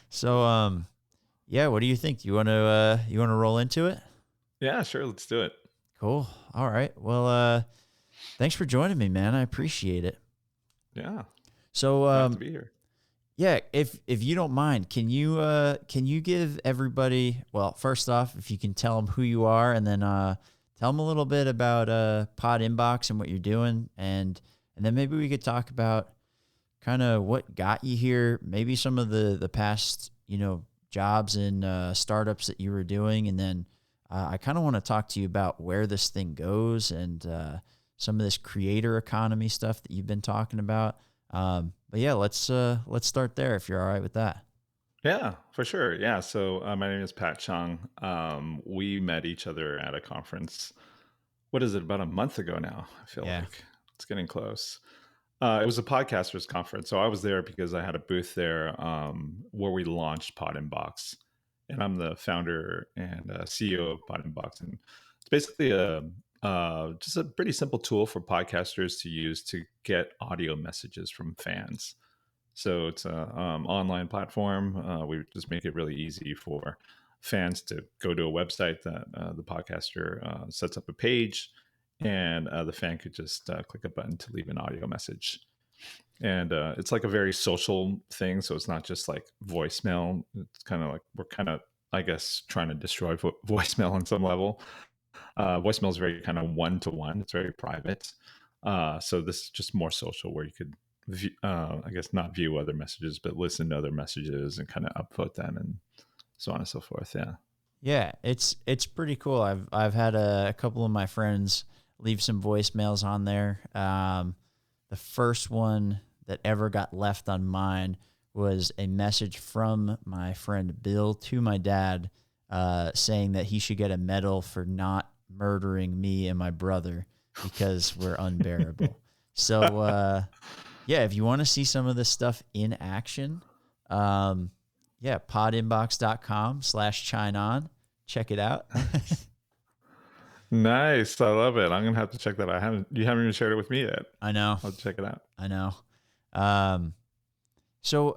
So, yeah, what do you think? You want to roll into it? Yeah, sure. Let's do it. Cool. All right. Well, thanks for joining me, man. I appreciate it. Yeah, So, glad to be here. yeah, if you don't mind, can you give everybody, well, first off, if you can tell them who you are, and then tell them a little bit about Pod Inbox and what you're doing, and then maybe we could talk about kind of what got you here, maybe some of the past, jobs and startups that you were doing, and then I kind of want to talk to you about where this thing goes and some of this creator economy stuff that you've been talking about. But yeah, let's start there if you're all right with that. Yeah, for sure. Yeah. So my name is Pat Cheung. We met each other at a conference. What is it? About a month ago now. I feel Yeah. like it's getting close. It was a podcasters conference, so I was there because I had a booth there where we launched Podinbox, and I'm the founder and CEO of Podinbox, and it's basically a just a pretty simple tool for podcasters to use to get audio messages from fans. So it's a online platform. We just make it really easy for fans to go to a website that the podcaster sets up a page, and the fan could just click a button to leave an audio message. And it's like a very social thing. So it's not just like voicemail. It's kind of like we're kind of, I guess, trying to destroy voicemail on some level. Voicemail is very kind of one to one. It's very private. So this is just more social, where you could, I guess, not view other messages, but listen to other messages and kind of upvote them and so on and so forth. Yeah. Yeah, it's pretty cool. I've had a couple of my friends leave some voicemails on there. The first one that ever got left on mine was a message from my friend Bill to my dad, saying that he should get a medal for not murdering me and my brother because we're unbearable. So yeah, if you want to see some of this stuff in action, um, yeah, podinbox.com/chine on. Check it out. Nice. Nice. I love it. I'm gonna have to check that out. You haven't even shared it with me yet. I know. I'll check it out. I know. Um, so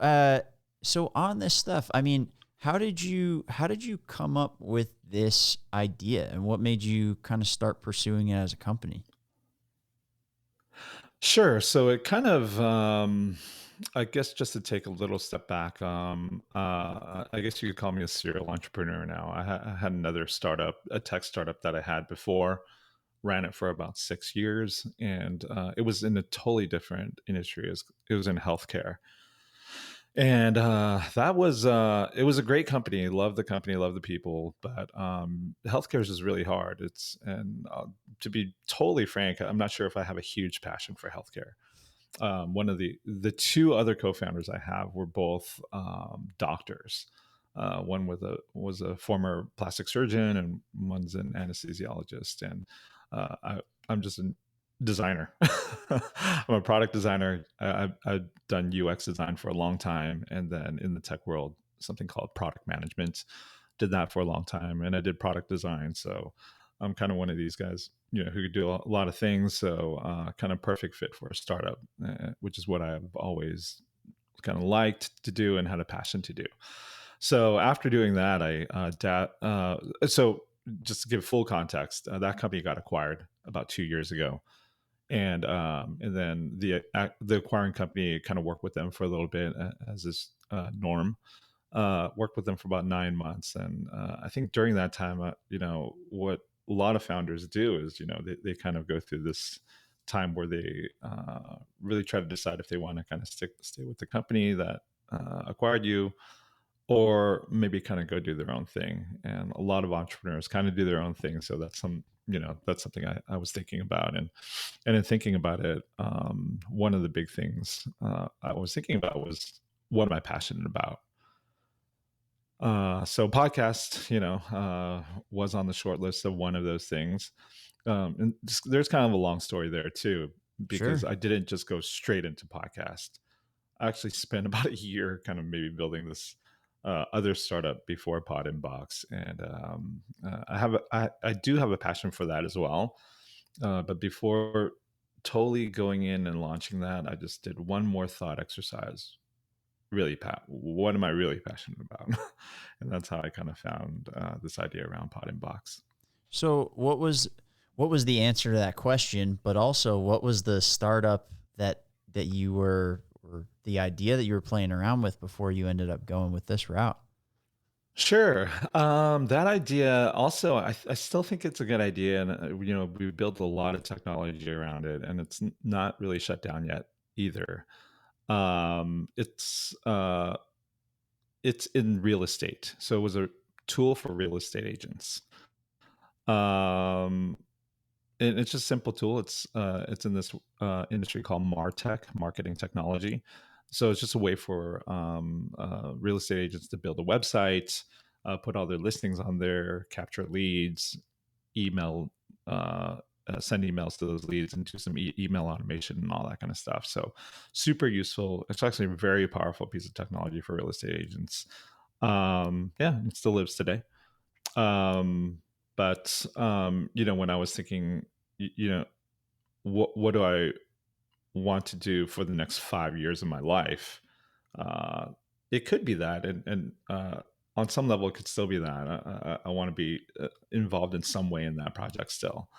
on this stuff, I mean, how did you come up with this idea, and what made you kind of start pursuing it as a company? Sure. So it kind of, I guess, just to take a little step back, I guess you could call me a serial entrepreneur now. I had another startup, a tech startup that I had before, ran it for about 6 years, and it was in a totally different industry. It was in healthcare. And that was it was a great company, love the people, but healthcare is just really hard. It's and To be totally frank, I'm not sure if I have a huge passion for healthcare. One of the two other co-founders I have were both doctors. One was a former plastic surgeon, and one's an anesthesiologist. And I'm just a designer. I'm a product designer. I've done UX design for a long time, and then in the tech world, something called product management. Did that for a long time, and I did product design. So I'm kind of one of these guys, who could do a lot of things. So kind of perfect fit for a startup, which is what I've always kind of liked to do and had a passion to do. So after doing that, so just to give full context, that company got acquired about 2 years ago, and then the acquiring company kind of worked with them for a little bit, as is norm. Worked with them for about 9 months, and I think during that time, what a lot of founders do is, they kind of go through this time where they really try to decide if they want to kind of stay with the company that acquired you, or maybe kind of go do their own thing. And a lot of entrepreneurs kind of do their own thing. So that's something I was thinking about. And in thinking about it, one of the big things I was thinking about was, what am I passionate about? So podcast, was on the short list of one of those things. And there's kind of a long story there too, because Sure. I didn't just go straight into podcast. I actually spent about a year kind of maybe building this other startup before Podinbox, and I do have a passion for that as well. But before totally going in and launching that, I just did one more thought exercise. really, Pat, what am I really passionate about? And that's how I kind of found this idea around Podinbox. So what was the answer to that question? But also, what was the startup that you were, or the idea that you were playing around with before you ended up going with this route? Sure. That idea also, I still think it's a good idea. And, we built a lot of technology around it, and it's not really shut down yet either. Um, it's, uh, it's in real estate. So it was a tool for real estate agents. Um, and it's just a simple tool. It's in this industry called MarTech, marketing technology. So it's just a way for real estate agents to build a website, put all their listings on there, capture leads, email, send emails to those leads, and do some email automation and all that kind of stuff. So super useful. It's actually a very powerful piece of technology for real estate agents. Yeah, it still lives today. Um, but when I was thinking, y- you know, what do I want to do for the next 5 years of my life? Uh, it could be that, and on some level, it could still be that. I want to be involved in some way in that project still.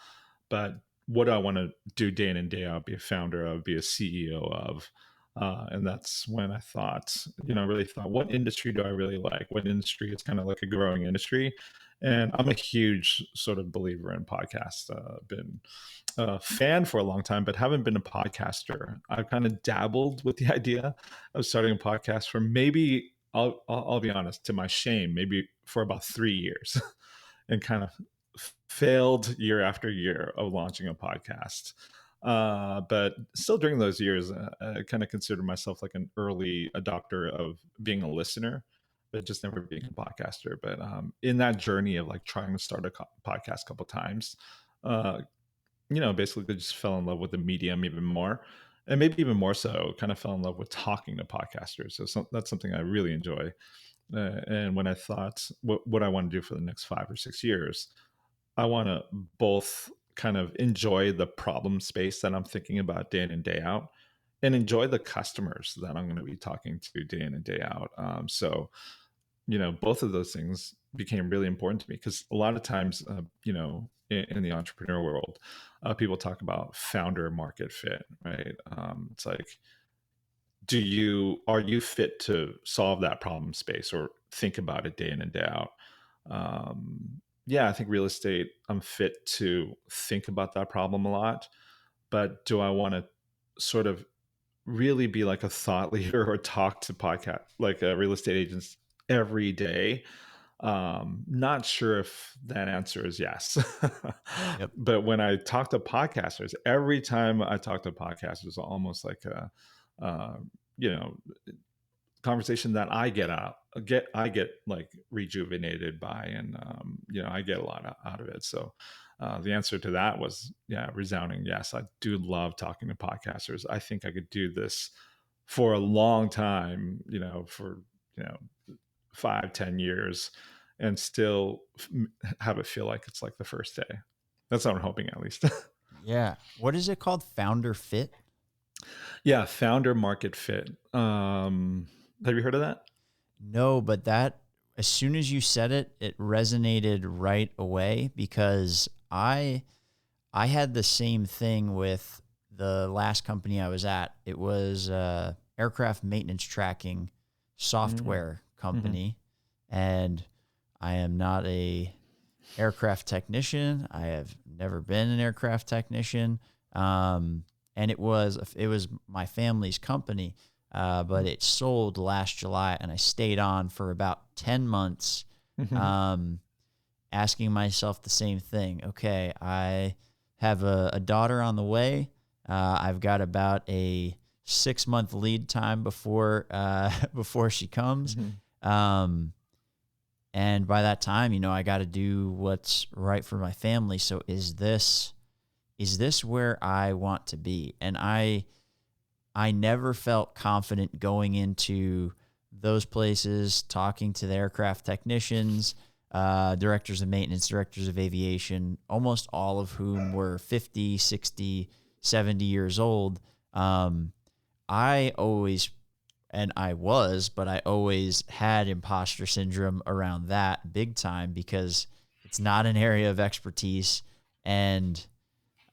But what do I want to do day in and day out? Be a founder of, be a CEO of. And that's when I thought, really thought, what industry do I really like? What industry is kind of like a growing industry? And I'm a huge sort of believer in podcasts. Been a fan for a long time, but haven't been a podcaster. I've kind of dabbled with the idea of starting a podcast for maybe, I'll be honest, to my shame, maybe for about 3 years, and kind of failed year after year of launching a podcast. But still, during those years, I kind of considered myself like an early adopter of being a listener, but just never being a podcaster. But in that journey of like trying to start a podcast a couple times, uh, basically just fell in love with the medium even more. And maybe even more so, kind of fell in love with talking to podcasters. So that's something I really enjoy. And when I thought what I want to do for the next 5 or 6 years, I want to both kind of enjoy the problem space that I'm thinking about day in and day out, and enjoy the customers that I'm going to be talking to day in and day out. So both of those things became really important to me, because a lot of times, in the entrepreneur world, people talk about founder market fit, right? It's like, are you fit to solve that problem space or think about it day in and day out? Yeah, I think real estate, I'm fit to think about that problem a lot, but do I want to sort of really be like a thought leader or talk to podcast like real estate agents every day? Not sure if that answer is yes. Yep. But when I talk to podcasters, every time I talk to podcasters, almost like a you know conversation that I get like rejuvenated by, and I get a lot out of it. So the answer to that was, yeah, resounding yes. I do love talking to podcasters. I think I could do this for a long time, for you know 5-10 years, and still have it feel like it's like the first day. That's what I'm hoping, at least. Yeah. What is it called? Founder Fit? Yeah, founder market fit. Have you heard of that? No, but that, as soon as you said it, it resonated right away, because I had the same thing with the last company I was at. It was aircraft maintenance tracking Mm-hmm. software company, and I am not a aircraft technician. I have never been an aircraft technician, and it was my family's company, but it sold last July, and I stayed on for about 10 months, Mm-hmm. um, asking myself the same thing. Okay, I have a daughter on the way. I've got about a 6 month lead time before before she comes. Mm-hmm. Um, and by that time, I got to do what's right for my family. So is this where I want to be? And I never felt confident going into those places, talking to the aircraft technicians, directors of maintenance, directors of aviation, almost all of whom were 50, 60, 70 years old. Um, I always and I was, but I always had imposter syndrome around that big time because it's not an area of expertise. And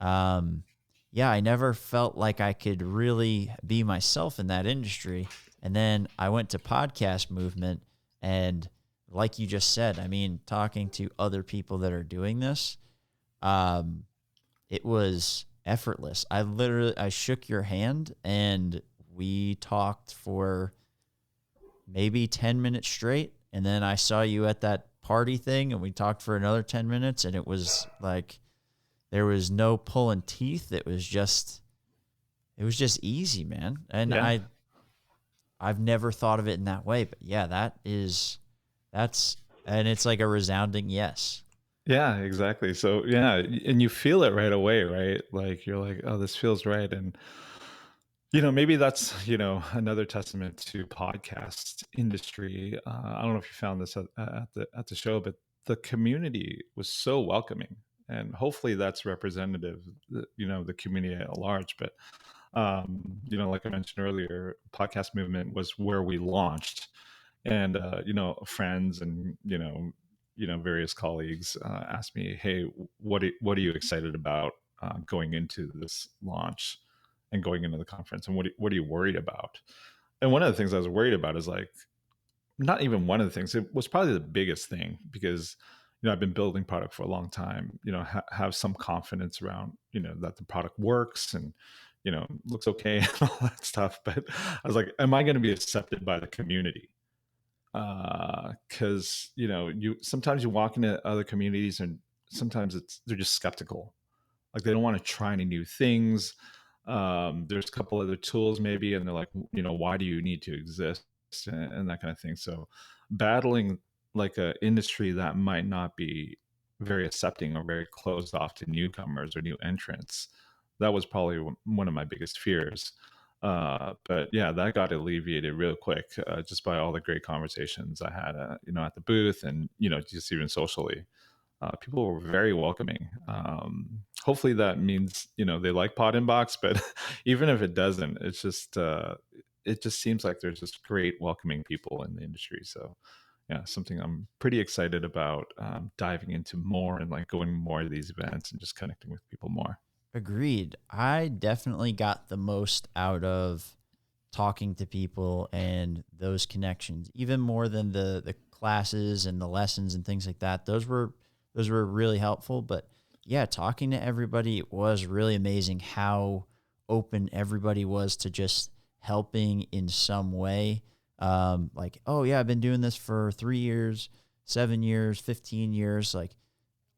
um, yeah, I never felt like I could really be myself in that industry. And then I went to podcast movement, and like you just said, I mean, talking to other people that are doing this, um, it was effortless. I shook your hand and we talked for maybe 10 minutes straight. And then I saw you at that party thing and we talked for another 10 minutes. And it was like, there was no pulling teeth. It was just easy, man. And Yeah. I've never thought of it in that way, but yeah, that's, and it's like a resounding yes. Yeah, exactly. So yeah, and you feel it right away, right? Like you're like, oh, this feels right. And maybe that's, another testament to podcast industry. I don't know if you found this at the show, but the community was so welcoming, and hopefully that's representative, the community at large. But like I mentioned earlier, podcast movement was where we launched, and friends and various colleagues asked me, hey, what are you excited about going into this launch and going into the conference, and what are you worried about? And one of the things I was worried about is like, not even one of the things, it was probably the biggest thing, because I've been building product for a long time, have some confidence around that the product works and looks okay and all that stuff. But I was like, am I going to be accepted by the community? Because you sometimes you walk into other communities and sometimes they're just skeptical, like they don't want to try any new things. There's a couple other tools maybe, and they're like, why do you need to exist, and that kind of thing. So battling like a industry that might not be very accepting or very closed off to newcomers or new entrants, that was probably one of my biggest fears. But yeah, that got alleviated real quick, just by all the great conversations I had, at the booth, and just even socially. People were very welcoming. Hopefully that means they like Podinbox, but even if it doesn't, it just seems like there's just great welcoming people in the industry. So yeah, something I'm pretty excited about, diving into more and like going more to these events and just connecting with people more. Agreed. I definitely got the most out of talking to people and those connections, even more than the classes and the lessons and things like that. Those were really helpful. But yeah, talking to everybody, it was really amazing how open everybody was to just helping in some way. Like, oh yeah, I've been doing this for 3 years, 7 years, 15 years. Like,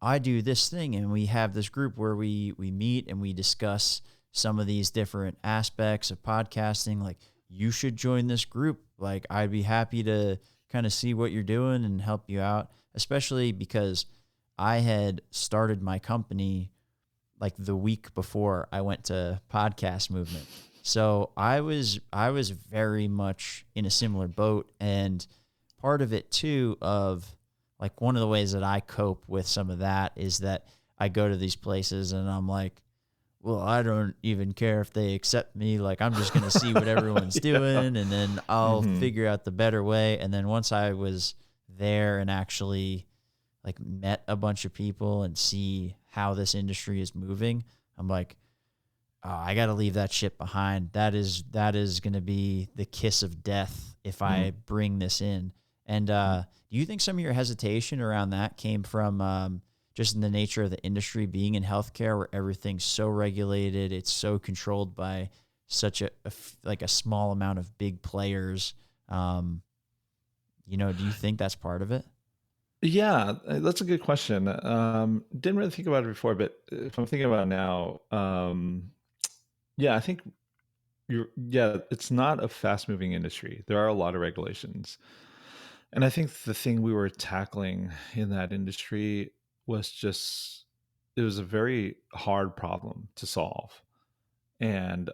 I do this thing, and we have this group where we meet and we discuss some of these different aspects of podcasting. Like, you should join this group. Like, I'd be happy to kind of see what you're doing and help you out, especially because I had started my company like the week before I went to podcast movement. So I was very much in a similar boat, and part of it too of like one of the ways that I cope with some of that is that I go to these places and I'm like, well, I don't even care if they accept me. Like, I'm just going to see what everyone's Yeah. doing, and then I'll Hmm. figure out the better way. And then once I was there and actually like met a bunch of people and see how this industry is moving, I'm like, oh, I got to leave that shit behind. That is going to be the kiss of death if I bring this in. And do you think some of your hesitation around that came from just in the nature of the industry being in healthcare, where everything's so regulated, it's so controlled by such like a small amount of big players? Um, do you think that's part of it? Yeah, that's a good question. Didn't really think about it before, but if I'm thinking about it now, yeah, I think yeah, it's not a fast moving industry. There are a lot of regulations. And I think the thing we were tackling in that industry was just, it was a very hard problem to solve. And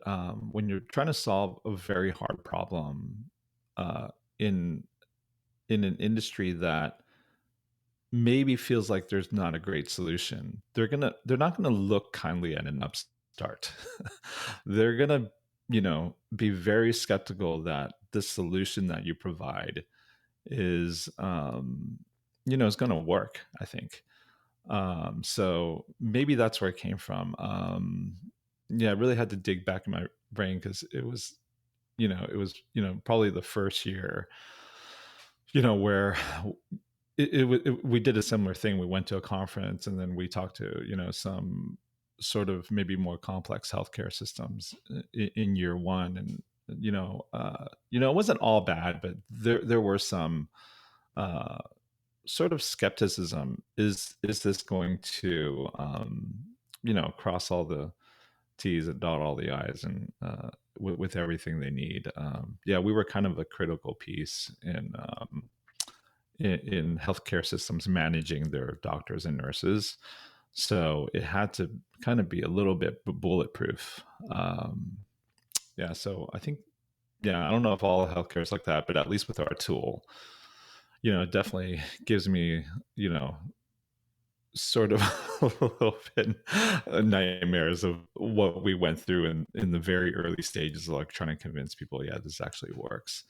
when you're trying to solve a very hard problem uh, in in an industry that maybe feels like there's not a great solution, they're not gonna look kindly at an upstart. they're gonna be very skeptical that the solution that you provide is, is going to work, I think. So maybe that's where it came from. Yeah, I really had to dig back in my brain because it was probably the first year, where we did a similar thing. We went to a conference and then we talked to, some sort of maybe more complex healthcare systems in year one. And, it wasn't all bad, but there were some, uh, sort of skepticism. Is this going to, cross all the T's and dot all the I's, and with everything they need? Yeah, we were kind of a critical piece in healthcare systems managing their doctors and nurses. So it had to kind of be a little bit bulletproof. Um, yeah, so I think, yeah, I don't know if all healthcare is like that, but at least with our tool, it definitely gives me, sort of a little bit nightmares of what we went through in the very early stages of like trying to convince people, yeah, this actually works.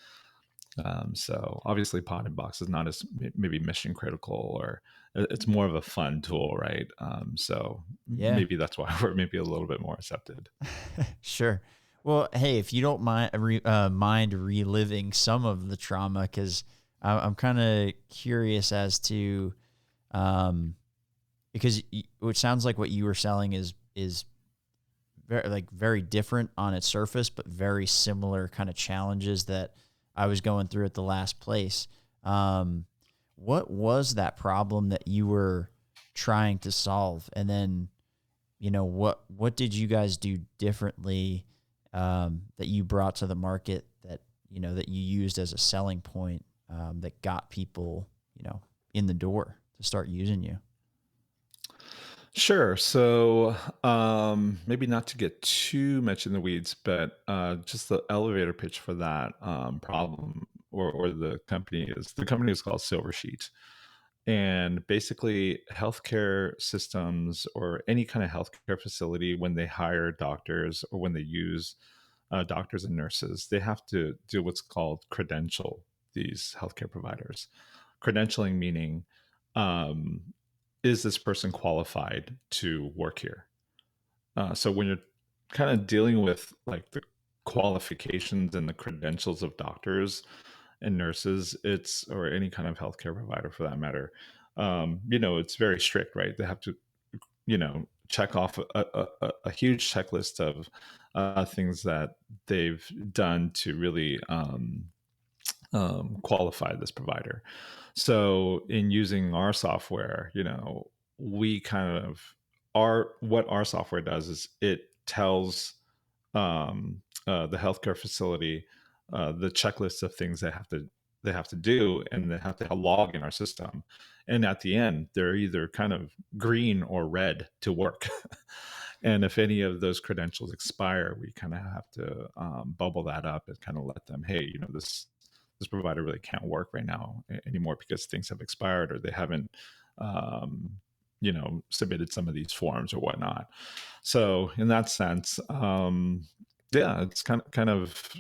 So obviously Podinbox is not as maybe mission critical, or it's more of a fun tool, right? So Yeah. maybe that's why we're maybe a little bit more accepted. Sure. Well, hey, if you don't mind reliving some of the trauma, because I'm kind of curious as to, um, because it sounds like what you were selling is very different on its surface, but very similar kind of challenges that I was going through at the last place. Um, what was that problem that you were trying to solve, and then what did you guys do differently, that you brought to the market that that you used as a selling point, that got people in the door to start using you? Sure. So maybe not to get too much in the weeds, but just the elevator pitch for that problem, or the company is called Silver Sheet. And basically, healthcare systems or any kind of healthcare facility, when they hire doctors or when they use doctors and nurses, they have to do what's called credential these healthcare providers. Credentialing meaning, um, is this person qualified to work here? So when you're kind of dealing with like the qualifications and the credentials of doctors and nurses, or any kind of healthcare provider for that matter, it's very strict, right? They have to, check off a huge checklist of things that they've done to really qualify this provider. So in using our software, we kind of what our software does is it tells the healthcare facility the checklist of things they have to do, and they have to log in our system. And at the end, they're either kind of green or red to work. And if any of those credentials expire, we kind of have to bubble that up and kind of let them, hey, this provider really can't work right now anymore because things have expired, or they haven't um, submitted some of these forms or whatnot. So in that sense, yeah, it's kind of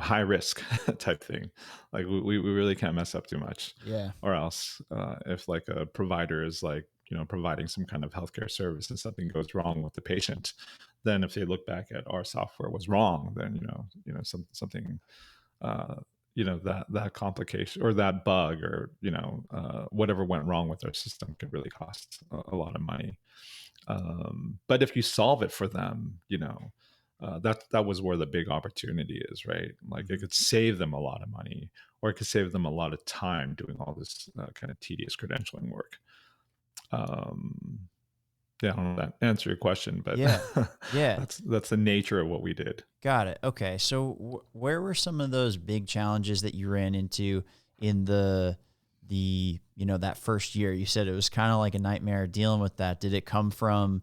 high risk type thing. Like we really can't mess up too much, Yeah. or else if like a provider is like providing some kind of healthcare service and something goes wrong with the patient, then if they look back at our software was wrong, then something uh, that complication or that bug, or whatever went wrong with our system could really cost a lot of money. But if you solve it for them, that was where the big opportunity is, right? Like it could save them a lot of money, or it could save them a lot of time doing all this kind of tedious credentialing work. Um, yeah, I don't know if that answer your question, but Yeah. Yeah. that's the nature of what we did. Got it. Okay. So where were some of those big challenges that you ran into in that first year? You said it was kind of like a nightmare dealing with that. Did it come from,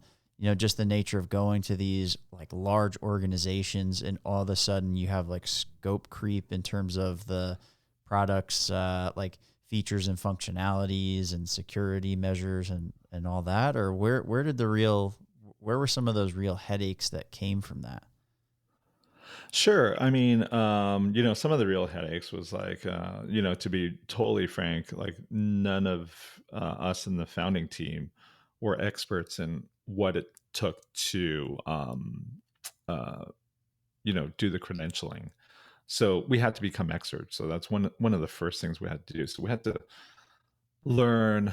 just the nature of going to these like large organizations, and all of a sudden you have like scope creep in terms of the products, like features and functionalities and security measures and all that? Or where were some of those real headaches that came from that? Sure. I mean, some of the real headaches was like, to be totally frank, like none of us in the founding team were experts in what it took to, uh, do the credentialing. So we had to become experts. So that's one of the first things we had to do. So we had to learn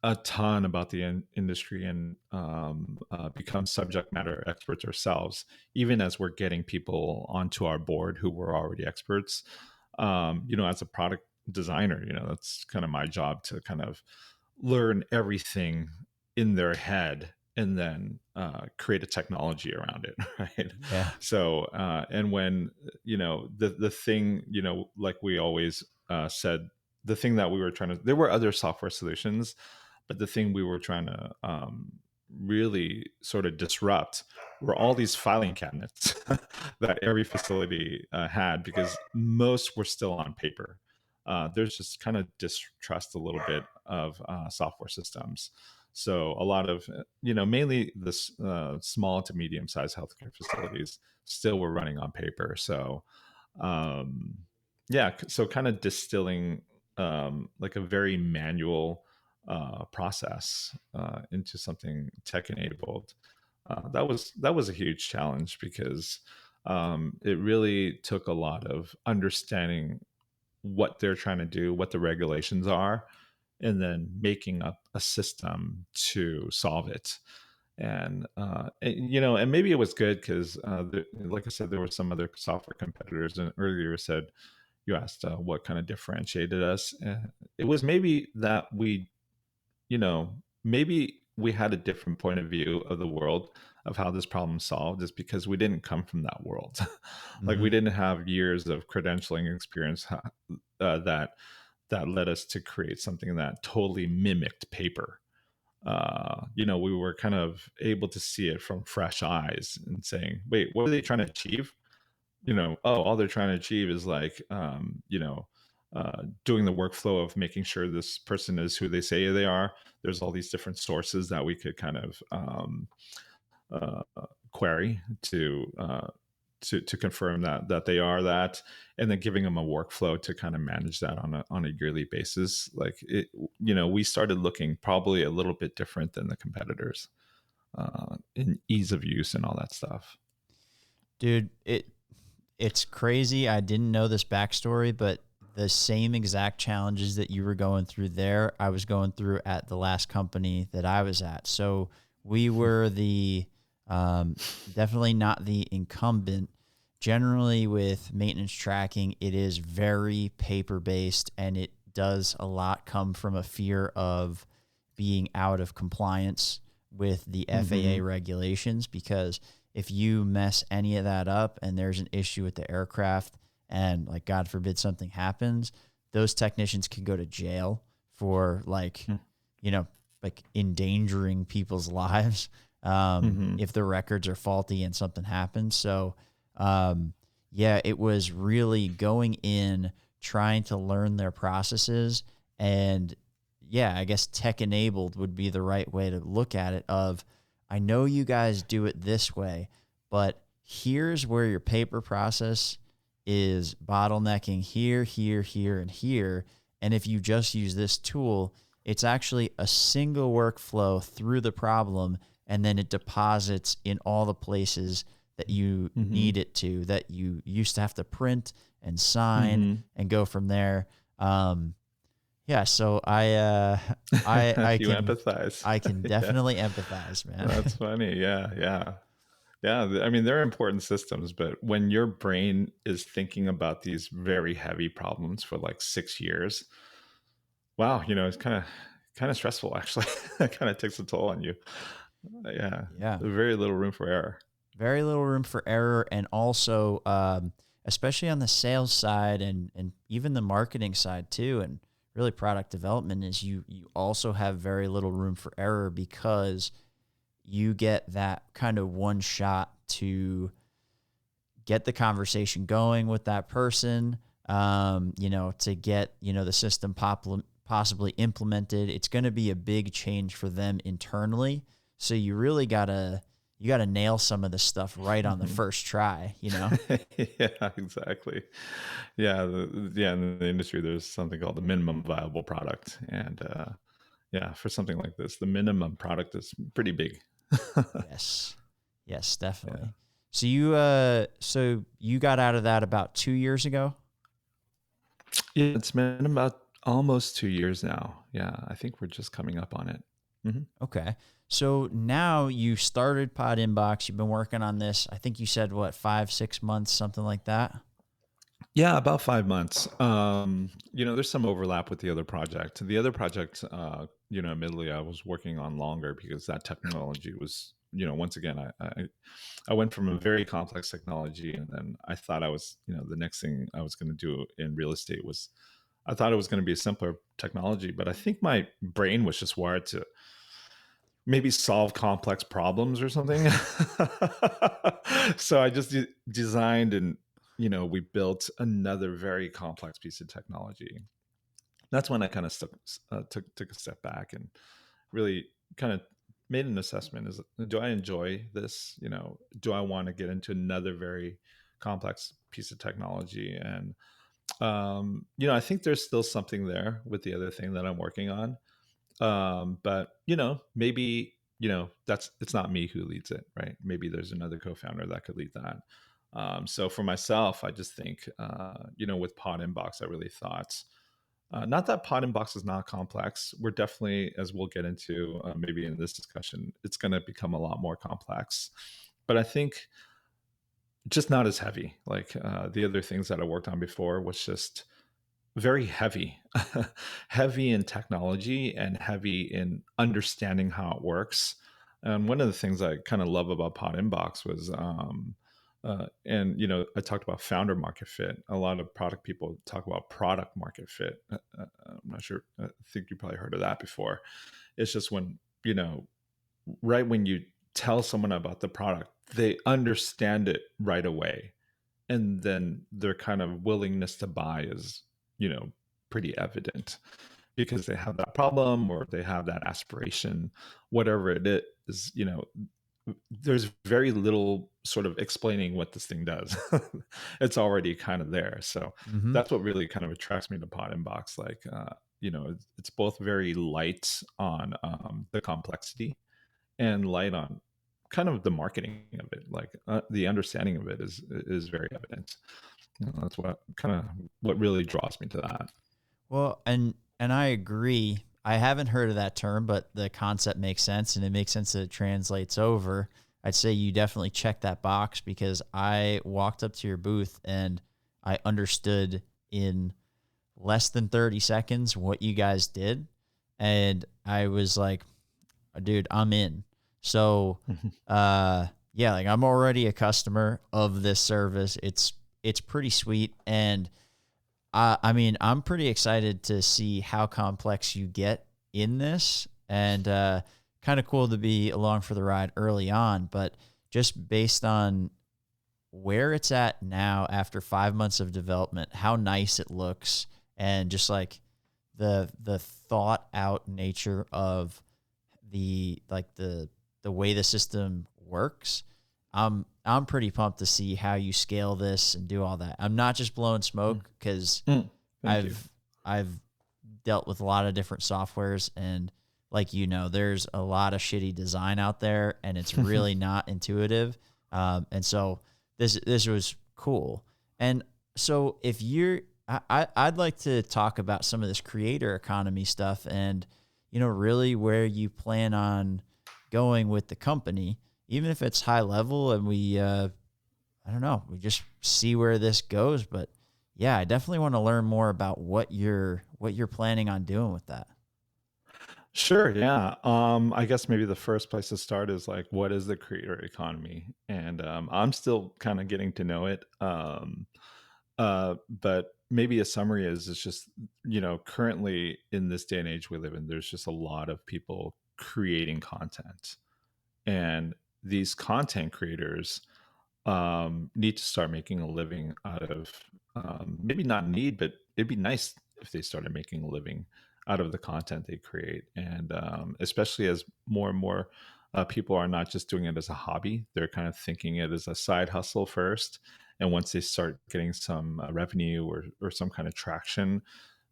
a ton about the industry and become subject matter experts ourselves, even as we're getting people onto our board who were already experts. As a product designer, that's kind of my job to kind of learn everything in their head and then create a technology around it, right? Yeah. So, and when the thing, like we always said, the thing that we were trying to, there were other software solutions, but the thing we were trying to really sort of disrupt were all these filing cabinets that every facility had, because most were still on paper. There's just kind of distrust a little bit of software systems. So a lot of, mainly this small to medium sized healthcare facilities still were running on paper. So, um, yeah, so kind of distilling like a very manual process into something tech enabled. That was a huge challenge, because it really took a lot of understanding what they're trying to do, what the regulations are, and then making up a system to solve it. And maybe it was good because, like I said, there were some other software competitors. And earlier said, you asked what kind of differentiated us. It was maybe that maybe we had a different point of view of the world, of how this problem solved, is because we didn't come from that world. Like we Hmm. didn't have years of credentialing experience that led us to create something that totally mimicked paper. We were kind of able to see it from fresh eyes and saying, wait, what are they trying to achieve? All they're trying to achieve is like, doing the workflow of making sure this person is who they say they are. There's all these different sources that we could kind of uh, query to confirm that they are that, and then giving them a workflow to kind of manage that on a yearly basis. Like it, we started looking probably a little bit different than the competitors in ease of use and all that stuff. Dude, it's crazy. I didn't know this backstory, but the same exact challenges that you were going through there, I was going through at the last company that I was at. So we were the definitely not the incumbent. Generally, with maintenance tracking, it is very paper based, and it does a lot come from a fear of being out of compliance with the FAA Mm-hmm. regulations, because if you mess any of that up and there's an issue with the aircraft and, like, God forbid something happens, those technicians can go to jail for, like, you know, like endangering people's lives Mm-hmm. if the records are faulty and something happens. So, yeah, it was really going in, trying to learn their processes, and yeah, I guess tech enabled would be the right way to look at it. Of, I know you guys do it this way, but here's where your paper process is bottlenecking here, here, here, and here. And if you just use this tool, it's actually a single workflow through the problem, and then it deposits in all the places that you Mm-hmm. need it to, that you used to have to print and sign Mm-hmm. and go from there. Yeah, so I You can empathize. Yeah, definitely empathize, man. that's funny. Yeah, yeah. Yeah, I mean, they're important systems, but when your brain is thinking about these very heavy problems for like 6 years, wow, it's kind of stressful actually. It kind of takes a toll on you. Yeah, Yeah, very little room for error. very little room for error, and also especially on the sales side and even the marketing side too, and really product development, is you also have very little room for error, because you get that kind of one shot to get the conversation going with that person, to get, the system possibly implemented. It's going to be a big change for them internally. So you really got to, you got to nail some of this stuff right on the Mhm. first try, you know? Yeah, exactly. Yeah, yeah, in the industry, there's something called the minimum viable product, and yeah, for something like this, the minimum product is pretty big. Yes. Yes, Yeah, definitely. So you got out of that about 2 years ago? yeah, it's been about almost 2 years now. Yeah, I think we're just coming up on it. Hmm. Okay. So now you started Pod Inbox. You've been working on this. I think you said what, 5, 6 months, something like that. Yeah, about 5 months. There's some overlap with the other project. The other project, admittedly, I was working on longer because that technology was, once again, I went from a very complex technology, and then I thought the next thing I was going to do in real estate was, I thought it was going to be a simpler technology, but I think my brain was just wired to maybe solve complex problems or something. So I just designed, and we built another very complex piece of technology. That's when I kind of took a step back and really kind of made an assessment: is, do I enjoy this? Do I want to get into another very complex piece of technology? And I think there's still something there with the other thing that I'm working on. But maybe that's it's not me who leads it, right? Maybe there's another co-founder that could lead that. So for myself, I just think with Pod Inbox, I really thought, not that Pod Inbox is not complex. We're definitely, as we'll get into maybe in this discussion, it's going to become a lot more complex. But I think just not as heavy. Like the other things that I worked on before was just very heavy, heavy in technology and heavy in understanding how it works. And one of the things I kind of love about Pod Inbox was, and I talked about founder market fit. A lot of product people talk about product market fit. I'm not sure. I think you probably heard of that before. It's just when right when you tell someone about the product, they understand it right away, and then their kind of willingness to buy is you know pretty evident because they have that problem or they have that aspiration, whatever it is. There's very little sort of explaining what this thing does. It's already kind of there. So Mm-hmm. that's what really kind of attracts me to Pod Inbox. Like it's both very light on the complexity and light on kind of the marketing of it. Like the understanding of it is very evident. That's what really draws me to that. Well, and I agree. I haven't heard of that term, but the concept makes sense, and it makes sense that it translates over. I'd say you definitely check that box because I walked up to your booth and I understood in less than 30 seconds what you guys did. And I was like, dude, I'm in. So, Mhm. yeah, like I'm already a customer of this service. It's pretty sweet. And I mean, I'm pretty excited to see how complex you get in this, and kind of cool to be along for the ride early on. But just based on where it's at now after 5 months of development, how nice it looks, and just like the thought out nature of the way the system works. I'm pretty pumped to see how you scale this and do all that. I'm not just blowing Mm. smoke because Mm. Thank you. I've dealt with a lot of different softwares, and like there's a lot of shitty design out there and it's really not intuitive. And so this was cool. And so if you're I'd like to talk about some of this creator economy stuff and really where you plan on going with the company, even if it's high level and we I don't know, we just see where this goes. But yeah, I definitely want to learn more about what you're planning on doing with that. Sure, yeah. I guess maybe the first place to start is like, what is the creator economy? And I'm still kind of getting to know it. But maybe a summary is it's just, currently in this day and age we live in, there's just a lot of people creating content. And these content creators need to start making a living out of, maybe not need, but it'd be nice if they started making a living out of the content they create. And especially as more and more people are not just doing it as a hobby. They're kind of thinking it as a side hustle first. And once they start getting some revenue or some kind of traction,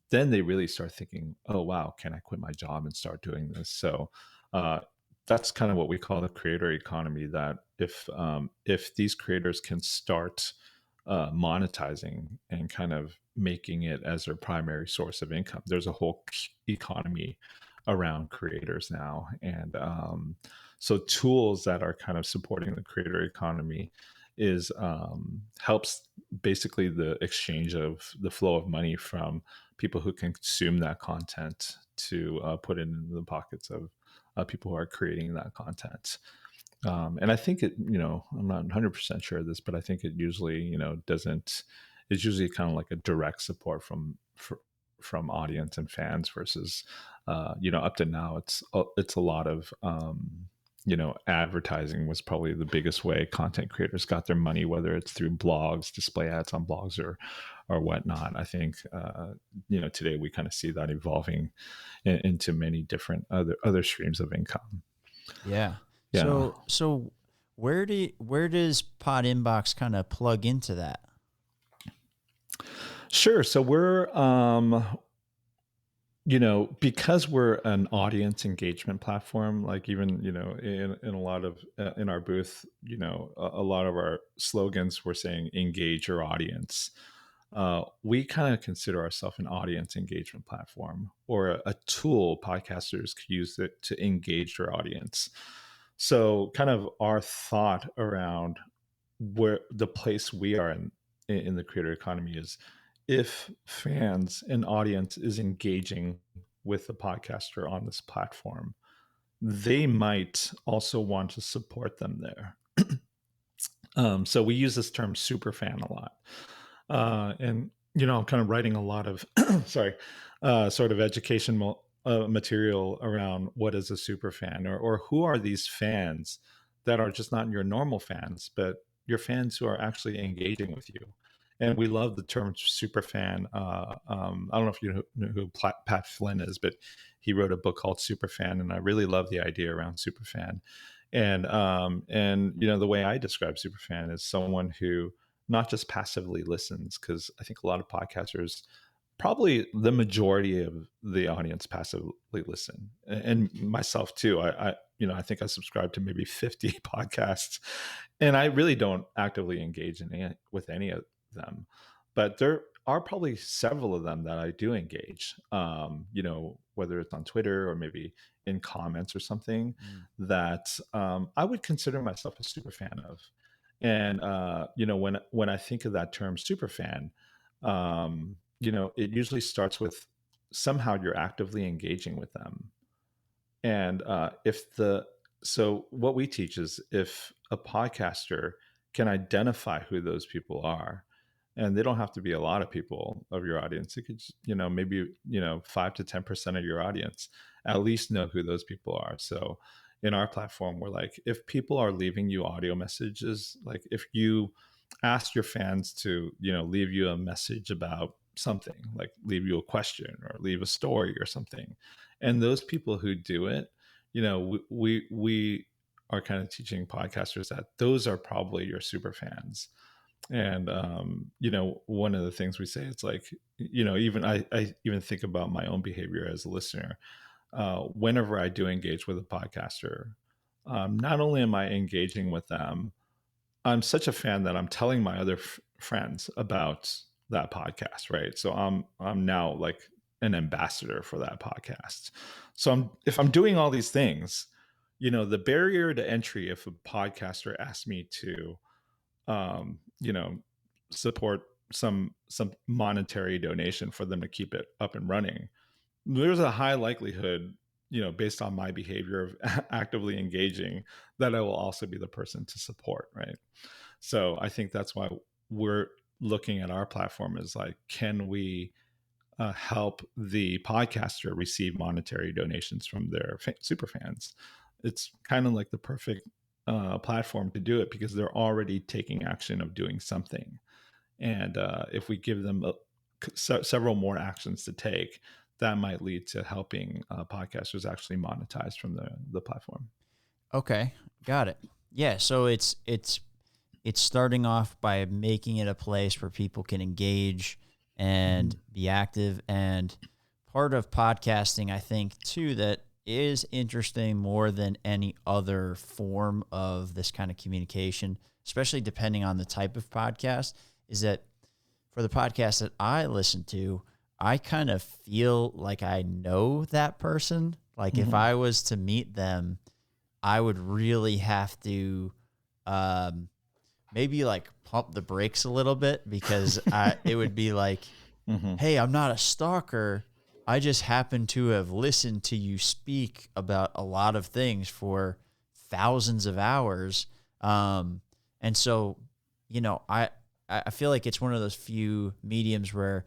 then they really start thinking, oh, wow, can I quit my job and start doing this? So uh, that's kind of what we call the creator economy, that if these creators can start monetizing and kind of making it as their primary source of income, there's a whole economy around creators now. And so tools that are kind of supporting the creator economy is helps basically the exchange of the flow of money from people who consume that content to put it into the pockets of people who are creating that content. And I think it, I'm not 100% sure of this, but I think it usually, doesn't, it's usually kind of like a direct support from audience and fans versus, up to now, it's a lot of, advertising was probably the biggest way content creators got their money, whether it's through blogs, display ads on blogs, or whatnot. I think, today we kind of see that evolving into many different other streams of income. Yeah. Yeah. So where does Pod Inbox kind of plug into that? Sure. So we're, because we're an audience engagement platform, like even, in a lot of, in our booth, a lot of our slogans, we're saying engage your audience. We kind of consider ourselves an audience engagement platform, or a tool podcasters could use it to engage their audience. So kind of our thought around where the place we are in the creator economy is, if fans and audience is engaging with the podcaster on this platform, they might also want to support them there. So we use this term super fan a lot. And, I'm kind of writing a lot of, sorry, sort of educational material around what is a super fan, or who are these fans that are just not your normal fans, but your fans who are actually engaging with you. And we love the term super fan. I don't know if you know who Pat Flynn is, but he wrote a book called Superfan, and I really love the idea around superfan. And the way I describe superfan is someone who not just passively listens, because I think a lot of podcasters, probably the majority of the audience, passively listen, and myself too. I think I subscribe to maybe 50 podcasts, and I really don't actively engage with any of them, but there are probably several of them that I do engage. Whether it's on Twitter or maybe in comments or something, Mm. that I would consider myself a super fan of. And when I think of that term super fan, it usually starts with somehow you're actively engaging with them. And if the so what we teach is, if a podcaster can identify who those people are, and they don't have to be a lot of people of your audience. It could, maybe 5 to 10% of your audience at least know who those people are. So in our platform, we're like, if people are leaving you audio messages, like if you ask your fans to, leave you a message about something, like leave you a question or leave a story or something, and those people who do it, we are kind of teaching podcasters that those are probably your super fans. And one of the things we say, it's like, even I even think about my own behavior as a listener. Whenever I do engage with a podcaster, not only am I engaging with them, I'm such a fan that I'm telling my other friends about that podcast, right? So I'm now like an ambassador for that podcast. So if I'm doing all these things, the barrier to entry, if a podcaster asks me to, um, you know, support some monetary donation for them to keep it up and running, there's a high likelihood, based on my behavior of actively engaging, that I will also be the person to support, right? So I think that's why we're looking at our platform as like, can we help the podcaster receive monetary donations from their super fans? It's kind of like the perfect platform to do it, because they're already taking action of doing something. And if we give them several more actions to take, that might lead to helping podcasters actually monetize from the platform. Okay, got it. Yeah, so it's starting off by making it a place where people can engage and Mhm. be active. And part of podcasting, I think, too, that is interesting more than any other form of this kind of communication, especially depending on the type of podcast, is that for the podcast that I listen to, I kind of feel like I know that person. Like if Mhm. I was to meet them, I would really have to um, maybe like pump the brakes a little bit because it would be like, Mhm. hey, I'm not a stalker. I just happen to have listened to you speak about a lot of things for thousands of hours. And so, you know, I feel like it's one of those few mediums where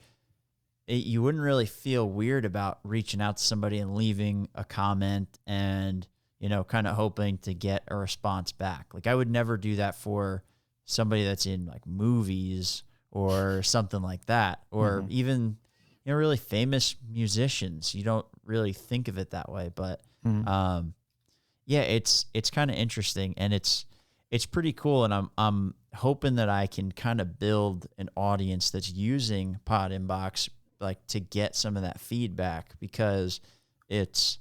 you wouldn't really feel weird about reaching out to somebody and leaving a comment and, you know, kind of hoping to get a response back. Like I would never do that for somebody that's in like movies or something like that, or Mhm. even, you know, really famous musicians. You don't really think of it that way, but Mhm. um, yeah, it's kind of interesting and it's pretty cool. And I'm hoping that I can kind of build an audience that's using Pod Inbox like to get some of that feedback because it's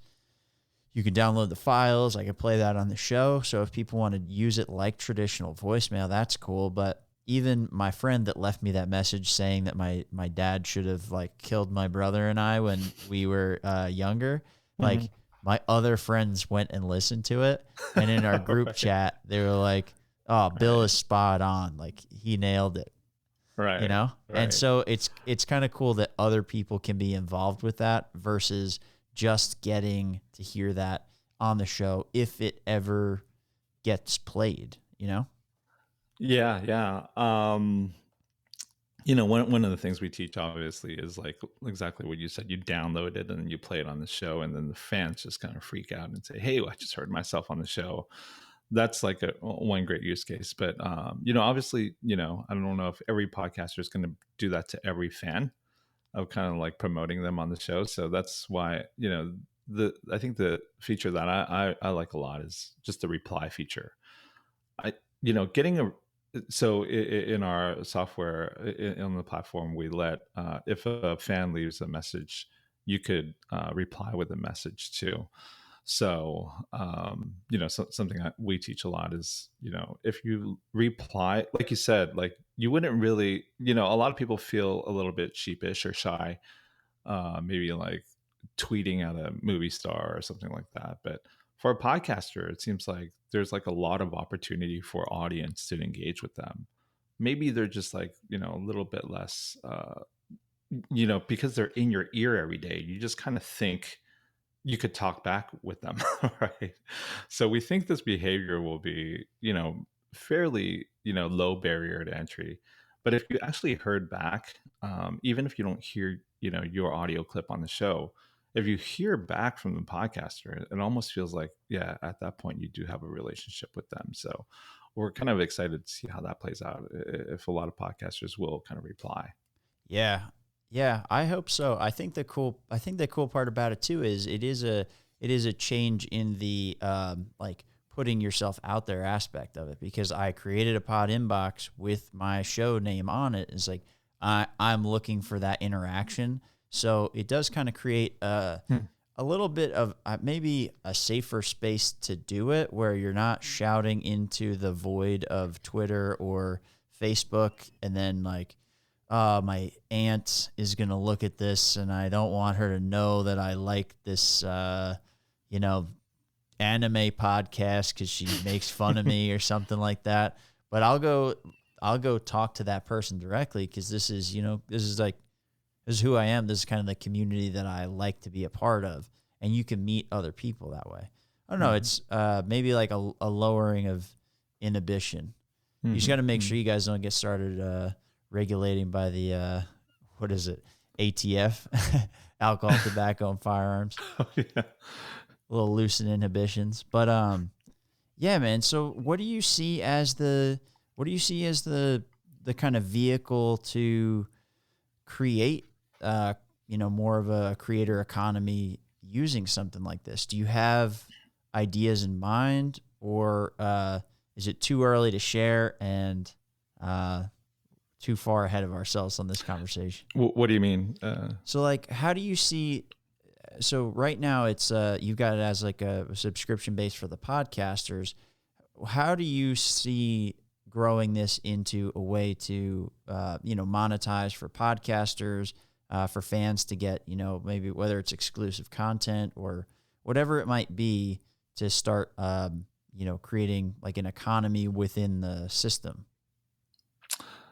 you can download the files. I can play that on the show. So if people want to use it like traditional voicemail, that's cool. But even my friend that left me that message saying that my dad should have like killed my brother and I when we were younger, Mhm. like my other friends went and listened to it, and in our group Right. chat they were like, "Oh, Bill Right. is spot on. Like he nailed it." You Right. know? And Right. so it's kind of cool that other people can be involved with that versus just getting to hear that on the show if it ever gets played, you know? Yeah, yeah. One of the things we teach obviously is like exactly what you said. You download it and then you play it on the show, and then the fans just kind of freak out and say, "Hey, I just heard myself on the show." That's like one great use case. But obviously, I don't know if every podcaster is going to do that to every fan of kind of like promoting them on the show. So that's why the I think the feature that I like a lot is just the reply feature. I getting a so in our software on the platform, we let if a fan leaves a message, you could reply with a message too. So something that we teach a lot is if you reply, like you said, like you wouldn't really, a lot of people feel a little bit sheepish or shy, maybe like tweeting at a movie star or something like that. But for a podcaster, it seems like there's like a lot of opportunity for audience to engage with them. Maybe they're just like, a little bit less, because they're in your ear every day. You just kind of think you could talk back with them, right? So we think this behavior will be, fairly, low barrier to entry. But if you actually heard back, even if you don't hear, your audio clip on the show, if you hear back from the podcaster, it almost feels like, yeah, at that point you do have a relationship with them. So we're kind of excited to see how that plays out. If a lot of podcasters will kind of reply. Yeah. Yeah, I hope so. I think the cool part about it too is it is a change in the like putting yourself out there aspect of it because I created a pod inbox with my show name on it. It's like I'm looking for that interaction. So it does kind of create Hmm. a little bit of maybe a safer space to do it where you're not shouting into the void of Twitter or Facebook and then like my aunt is going to look at this and I don't want her to know that I like this, you know, anime podcast because she makes fun of me or something like that. But I'll go talk to that person directly because this is, you know, this is who I am. This is kind of the community that I like to be a part of. And you can meet other people that way. I don't know. Mhm. It's maybe like a lowering of inhibition. You just got Mhm. to make sure Mhm. you guys don't get started regulating by the what is it, ATF, alcohol, tobacco, and firearms. Oh, yeah. A little loosen inhibitions, but yeah, man. So what do you see as the kind of vehicle to create you know more of a creator economy using something like this? Do you have ideas in mind? or is it too early to share and too far ahead of ourselves on this conversation? What do you mean? So like, how do you see? So right now it's you've got it as like a subscription base for the podcasters. How do you see growing this into a way to monetize for podcasters, for fans to get, maybe whether it's exclusive content or whatever it might be, to start creating like an economy within the system?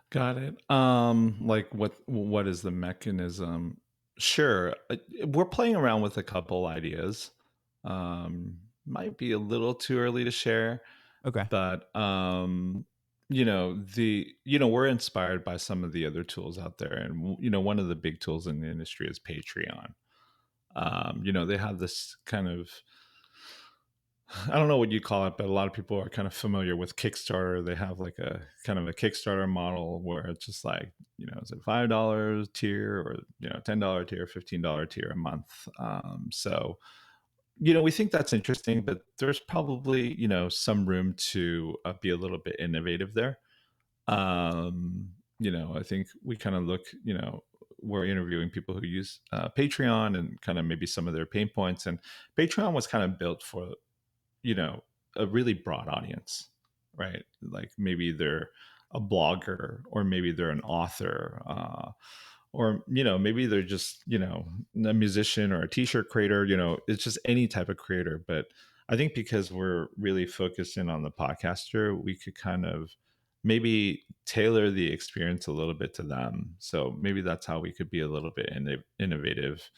Got it. Like what is the mechanism? Sure. We're playing around with a couple ideas. Might be a little too early to share, Okay. but we're inspired by some of the other tools out there, and one of the big tools in the industry is Patreon. They have this kind of, I don't know what you call it, but a lot of people are kind of familiar with Kickstarter. They have like a kind of a Kickstarter model where it's just like, is it $5 tier, or, $10 tier, $15 tier a month. So, we think that's interesting, but there's probably, some room to be a little bit innovative there. I think we kind of look, we're interviewing people who use Patreon and kind of maybe some of their pain points. And Patreon was kind of built for, you know, a really broad audience, right? Like maybe they're a blogger, or maybe they're an author, or maybe they're just a musician or a t-shirt creator. It's just any type of creator. But I think because we're really focused in on the podcaster, we could kind of maybe tailor the experience a little bit to them. So maybe that's how we could be a little bit innovative.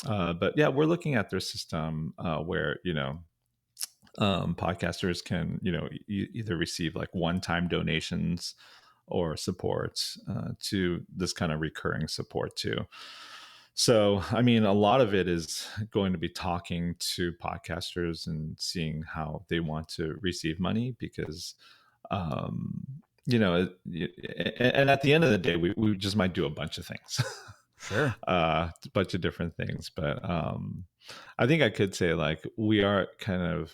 But yeah, we're looking at their system where podcasters can either receive like one-time donations or supports to this kind of recurring support too. So I mean, a lot of it is going to be talking to podcasters and seeing how they want to receive money, because um and at the end of the day, we just might do a bunch of things. Sure. A bunch of different things. But I think I could say, like, we are kind of,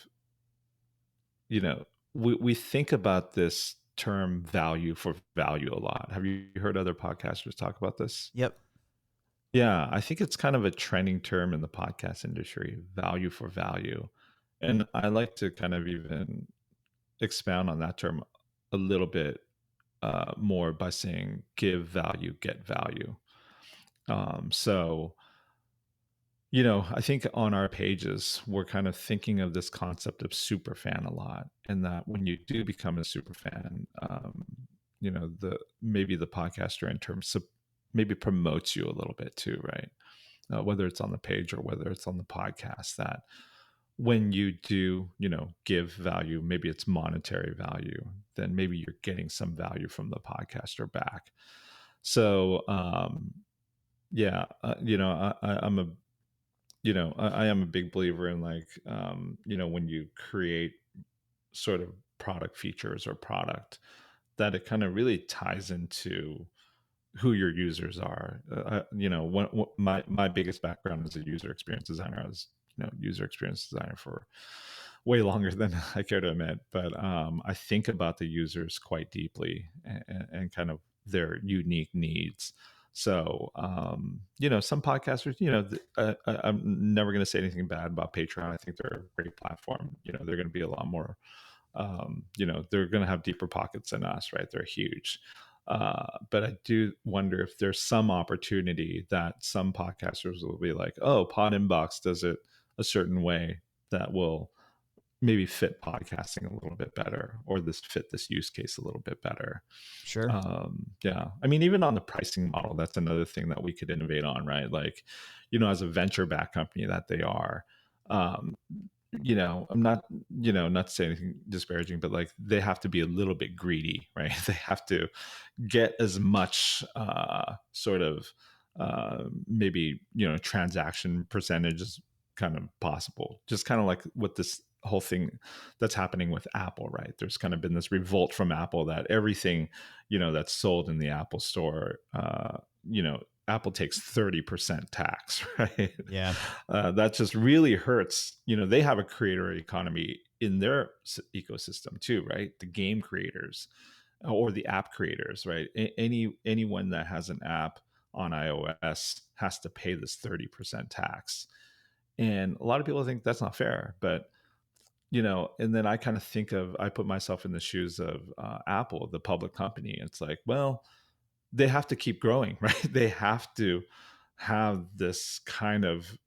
we think about this term value for value a lot. Have you heard other podcasters talk about this? Yep. Yeah, I think it's kind of a trending term in the podcast industry, value for value. And I like to kind of even expound on that term a little bit more by saying give value, get value. So I think on our pages, we're kind of thinking of this concept of super fan a lot, and that when you do become a super fan, maybe the podcaster in terms of maybe promotes you a little bit too, right? Whether it's on the page or whether it's on the podcast, that when you do, give value, maybe it's monetary value, then maybe you're getting some value from the podcaster back. So, yeah, I'm a I am a big believer in, like, when you create sort of product features or product, that it kind of really ties into who your users are. My biggest background as a user experience designer. I was user experience designer for way longer than I care to admit, but I think about the users quite deeply, and kind of their unique needs. So, some podcasters, I'm never going to say anything bad about Patreon. I think they're a great platform. They're going to be a lot more, they're going to have deeper pockets than us, right? They're huge. But I do wonder if there's some opportunity that some podcasters will be like, oh, Podinbox does it a certain way that will maybe fit podcasting a little bit better, or fit this use case a little bit better. Sure. Yeah, I mean, even on the pricing model, that's another thing that we could innovate on, right? Like, as a venture backed company that they are, um, I'm not, not to say anything disparaging, but like, they have to be a little bit greedy, right? They have to get as much sort of maybe transaction percentage as kind of possible. Just kind of like what this whole thing that's happening with Apple, right? There's kind of been this revolt from Apple that everything that's sold in the Apple store, Apple takes 30% tax, right? Yeah. That just really hurts. They have a creator economy in their ecosystem too, right? The game creators or the app creators, right? Anyone that has an app on iOS has to pay this 30% tax. And a lot of people think that's not fair, but and then I kind of I put myself in the shoes of Apple, the public company. It's like, well, they have to keep growing, right? They have to have this kind of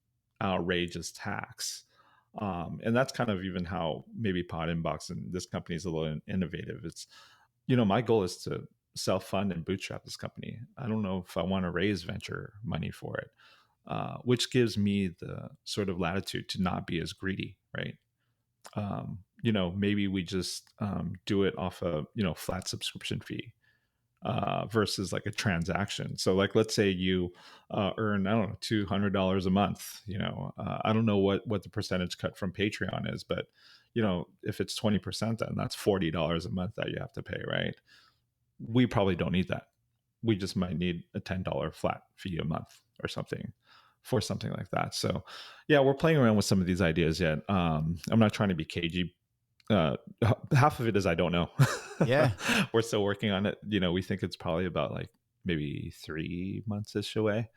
outrageous tax. And that's kind of even how maybe Podinbox and this company is a little innovative. It's, my goal is to self-fund and bootstrap this company. I don't know if I want to raise venture money for it, which gives me the sort of latitude to not be as greedy, right? Maybe we just do it off a flat subscription fee versus like a transaction. So like, let's say you earn, I don't know, $200 a month. I don't know what the percentage cut from Patreon is, but if it's 20%, then that's $40 a month that you have to pay, right? We probably don't need that. We just might need a $10 flat fee a month or something for something like that. So yeah, we're playing around with some of these ideas yet. I'm not trying to be cagey. Half of it is I don't know. Yeah. We're still working on it. We think it's probably about like maybe 3 months ish away.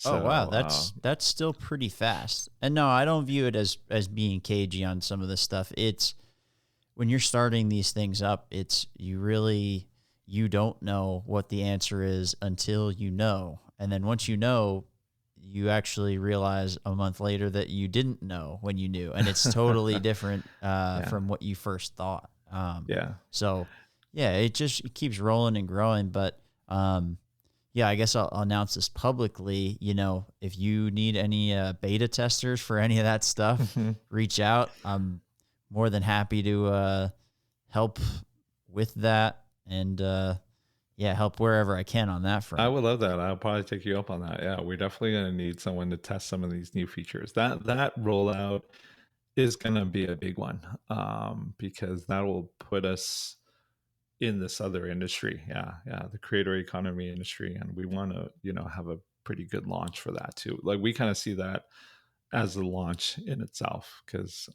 Oh wow, So that's still pretty fast. And no, I don't view it as being cagey on some of this stuff. It's when you're starting these things up, it's you don't know what the answer is until you know. And then once you know, you actually realize a month later that you didn't know when you knew, and it's totally different from what you first thought. yeah. So yeah, it keeps rolling and growing. But yeah, I guess I'll announce this publicly. If you need any beta testers for any of that stuff, reach out. I'm more than happy to help with that, and help wherever I can on that front. I would love that. I'll probably take you up on that. Yeah, we're definitely going to need someone to test some of these new features. That rollout is going to be a big one because that will put us in this other industry. Yeah, the creator economy industry, and we want to have a pretty good launch for that too. Like we kind of see that as a launch in itself because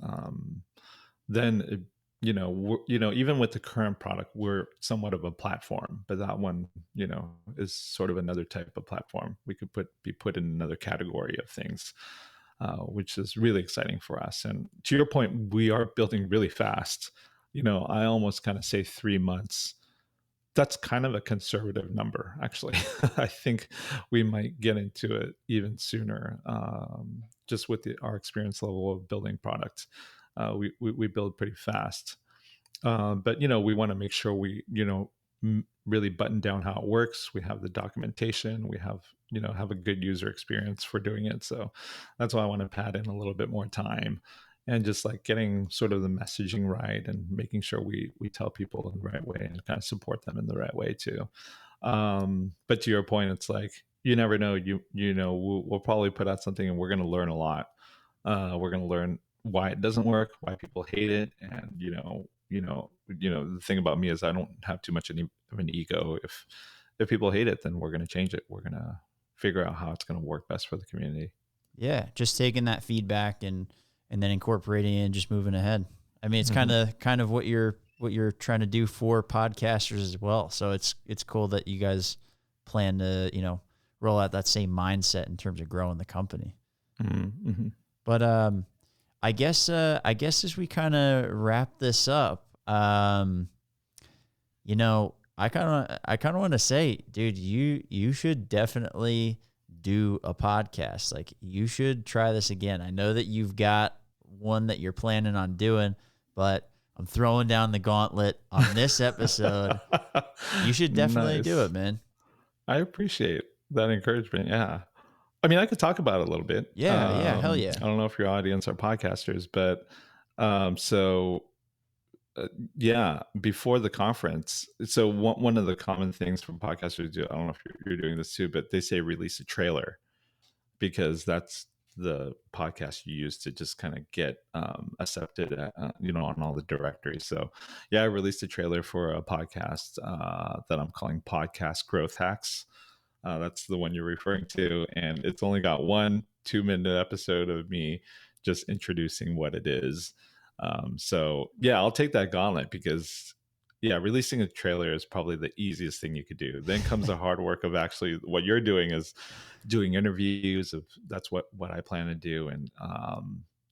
then even with the current product, we're somewhat of a platform, but that one, is sort of another type of platform. We could be put in another category of things, which is really exciting for us. And to your point, we are building really fast. I almost kind of say 3 months. That's kind of a conservative number, actually. I think we might get into it even sooner, just with our experience level of building products. We build pretty fast, but we want to make sure we really button down how it works. We have the documentation. We have a good user experience for doing it. So that's why I want to pad in a little bit more time and just like getting sort of the messaging right and making sure we tell people in the right way and kind of support them in the right way too. But to your point, it's like you never know. We'll probably put out something and we're going to learn a lot. We're going to learn why it doesn't work, why people hate it, and the thing about me is I don't have too much of an ego. If people hate it, then we're going to change it. We're going to figure out how it's going to work best for the community. Yeah, just taking that feedback and then incorporating it and just moving ahead. I mean, it's kind of what you're trying to do for podcasters as well. So it's cool that you guys plan to roll out that same mindset in terms of growing the company. Mm-hmm. But I guess as we kind of wrap this up, I kind of want to say, dude, you should definitely do a podcast. Like you should try this again. I know that you've got one that you're planning on doing, but I'm throwing down the gauntlet on this episode. You should definitely do it, man. I appreciate that encouragement. Yeah. I mean, I could talk about it a little bit. Yeah, hell yeah. I don't know if your audience are podcasters, but before the conference. So one of the common things from podcasters do, I don't know if you're doing this too, but they say release a trailer because that's the podcast you use to just kind of get accepted, on all the directories. So yeah, I released a trailer for a podcast that I'm calling Podcast Growth Hacks. That's the one you're referring to. And it's only got 1 2-minute episode of me just introducing what it is. So yeah, I'll take that gauntlet because yeah, releasing a trailer is probably the easiest thing you could do. Then comes the hard work of actually what you're doing is doing interviews of that's what I plan to do. And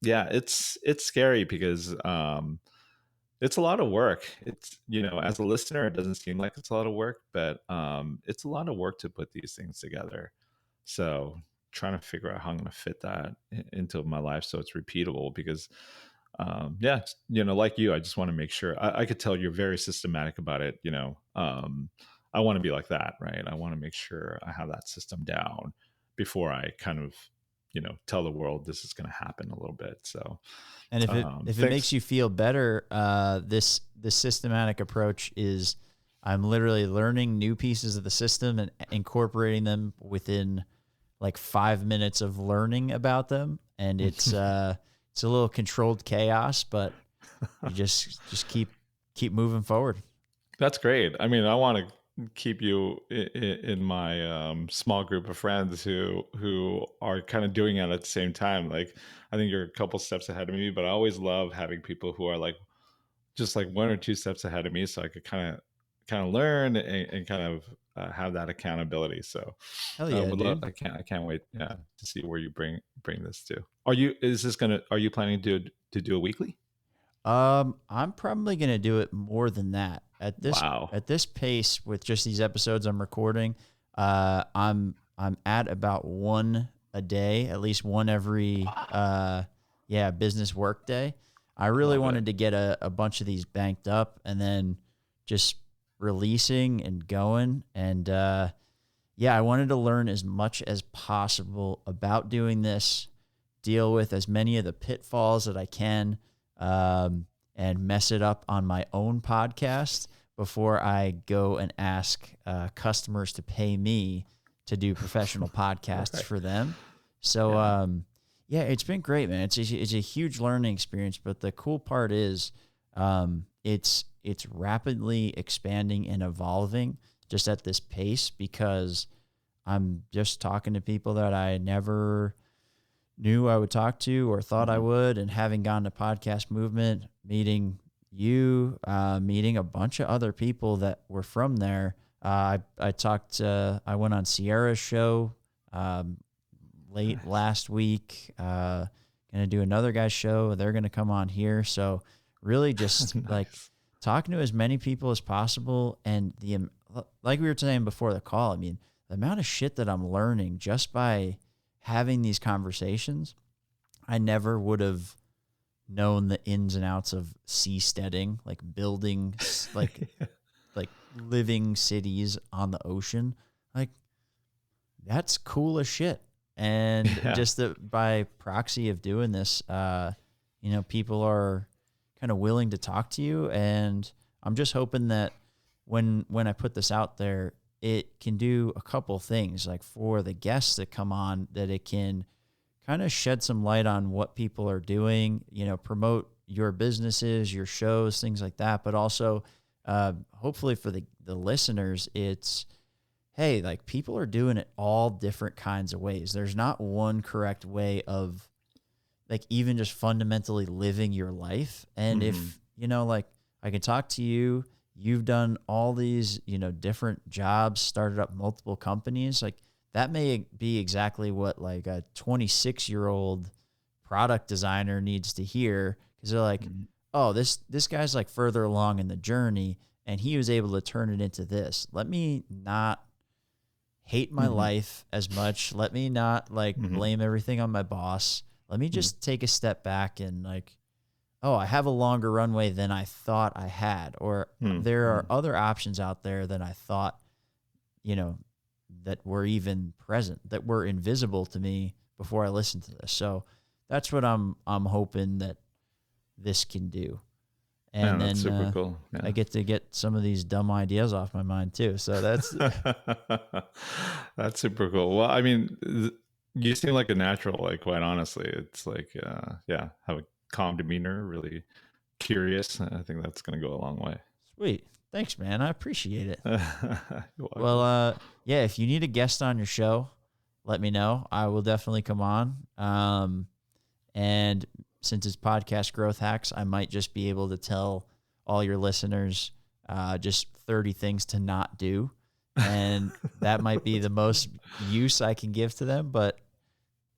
yeah, it's scary because it's a lot of work. It's, you know, as a listener, it doesn't seem like it's a lot of work, but it's a lot of work to put these things together. So trying to figure out how I'm going to fit that into my life so it's repeatable because yeah, you know, like you, I just want to make sure I could tell you're very systematic about it. You know, I want to be like that, right? I want to make sure I have that system down before I kind of, you know, tell the world this is going to happen a little bit. So, And if it makes thanks. you feel better, this systematic approach is I'm literally learning new pieces of the system and incorporating them within like 5 minutes of learning about them, and it's a little controlled chaos, but you just keep moving forward. That's great. I mean, I want to keep you in my small group of friends who are kind of doing it at the same time. Like, I think you're a couple steps ahead of me, but I always love having people who are like just like one or two steps ahead of me, so I could kind of learn and kind of have that accountability. So, Hell yeah, would love. dude. I can't wait. Yeah, to see where you bring this to. Are you? Is this gonna? Are you planning to do a weekly? I'm probably gonna do it more than that Wow. at this pace with just these episodes I'm recording. I'm at about one a day, at least one every business work day. I really Love it. wanted to get a bunch of these banked up and then just releasing and going. And yeah, I wanted to learn as much as possible about doing this, deal with as many of the pitfalls that I can, and mess it up on my own podcast before I go and ask customers to pay me to do professional podcasts Right. for them. So, Yeah. yeah, it's been great, man. It's a huge learning experience, but the cool part is, it's rapidly expanding and evolving just at this pace because I'm just talking to people that I never knew I would talk to or thought I Mhm. would, and having gone to podcast movement, meeting you, meeting a bunch of other people that were from there. I talked. I went on Sierra's show um, late Nice. last week. Gonna do another guy's show. They're gonna come on here. So really, just like Nice. talking to as many people as possible, and like we were saying before the call. I mean, the amount of shit that I'm learning just by having these conversations, I never would have known the ins and outs of seasteading, like building, like living cities on the ocean. Like that's cool as shit. And Yeah. just that by proxy of doing this, people are kind of willing to talk to you. And I'm just hoping that when I put this out there, it can do a couple things, like for the guests that come on, that it can kind of shed some light on what people are doing, promote your businesses, your shows, things like that. But also, hopefully for the listeners, it's, hey, like people are doing it all different kinds of ways. There's not one correct way of like even just fundamentally living your life. And Mhm. if, like I can talk to you, you've done all these, different jobs, started up multiple companies, like that may be exactly what like a 26-year-old product designer needs to hear, because they're like, Mhm. oh, this guy's like further along in the journey and he was able to turn it into this. Let me not hate my Mhm. life as much. Let me not like Mhm. blame everything on my boss. Let me Mhm. just take a step back and like, oh, I have a longer runway than I thought I had, or there are Mhm. other options out there than I thought, you know, that were even present, that were invisible to me before I listened to this. So that's what I'm hoping that this can do. Man, And that's then super cool. I Yeah. get to get some of these dumb ideas off my mind too. So that's That's super cool. Well, I mean, you seem like a natural, like quite honestly. It's like yeah, have a calm demeanor, really curious. I think that's going to go a long way. sweet. Thanks, man. I appreciate it. You're Well, welcome. yeah, if you need a guest on your show, let me know. I will definitely come on. And since it's podcast growth hacks, I might just be able to tell all your listeners just 30 things to not do. And that might be the most use I can give to them. But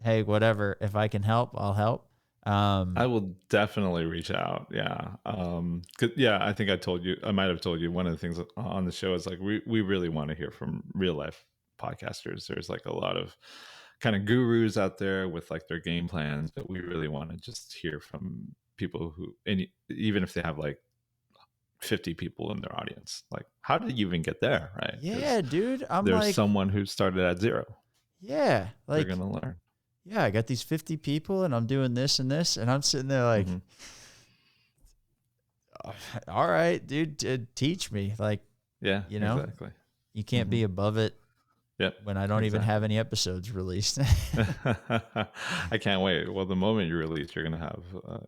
hey, whatever. If I can help, I'll help. I will definitely reach out. Yeah. 'Cause, yeah, I think I might have told you one of the things on the show is like, we really want to hear from real life podcasters. There's like a lot of kind of gurus out there with like their game plans, but we really want to just hear from people who, and even if they have like 50 people in their audience, like how did you even get there? Right. Yeah, dude. I'm There's like, someone who started at zero. yeah, They're like, going to learn. yeah, I got these 50 people and I'm doing this and this. And I'm sitting there like, all right, dude, teach me. Like, Yeah, you know, exactly. you can't be above it Yep. when I don't even have any episodes released. I can't wait. Well, the moment you release, you're going to have,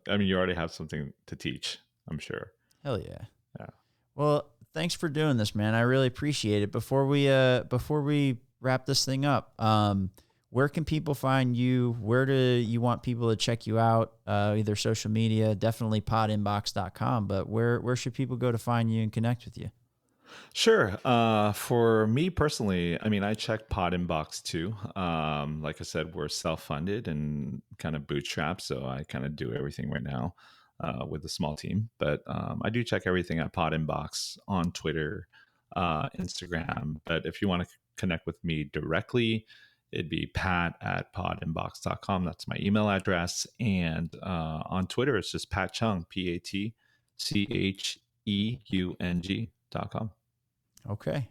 I mean, you already have something to teach, I'm sure. Hell yeah. Yeah. Well, thanks for doing this, man. I really appreciate it. Before we wrap this thing up, where can people find you? Where do you want people to check you out? Either social media, definitely podinbox.com, but where should people go to find you and connect with you? Sure. For me personally, I mean, I check Podinbox too. Like I said, we're self-funded and kind of bootstrapped, so I kind of do everything right now with a small team. But I do check everything at Podinbox on Twitter, Instagram. But if you want to connect with me directly, it'd be pat@podinbox.com. That's my email address. And on Twitter, it's just Pat Cheung, PatCheung.com. Okay.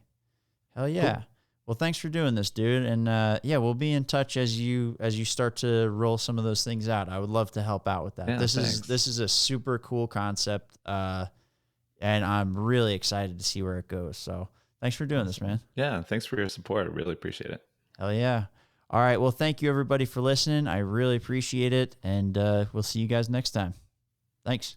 Hell yeah. Cool. Well, thanks for doing this, dude. And yeah, we'll be in touch as you start to roll some of those things out. I would love to help out with that. Yeah, this is a super cool concept. And I'm really excited to see where it goes. So thanks for doing this, man. Yeah. Thanks for your support. I really appreciate it. Hell yeah. All right. Well, thank you everybody for listening. I really appreciate it. And we'll see you guys next time. Thanks.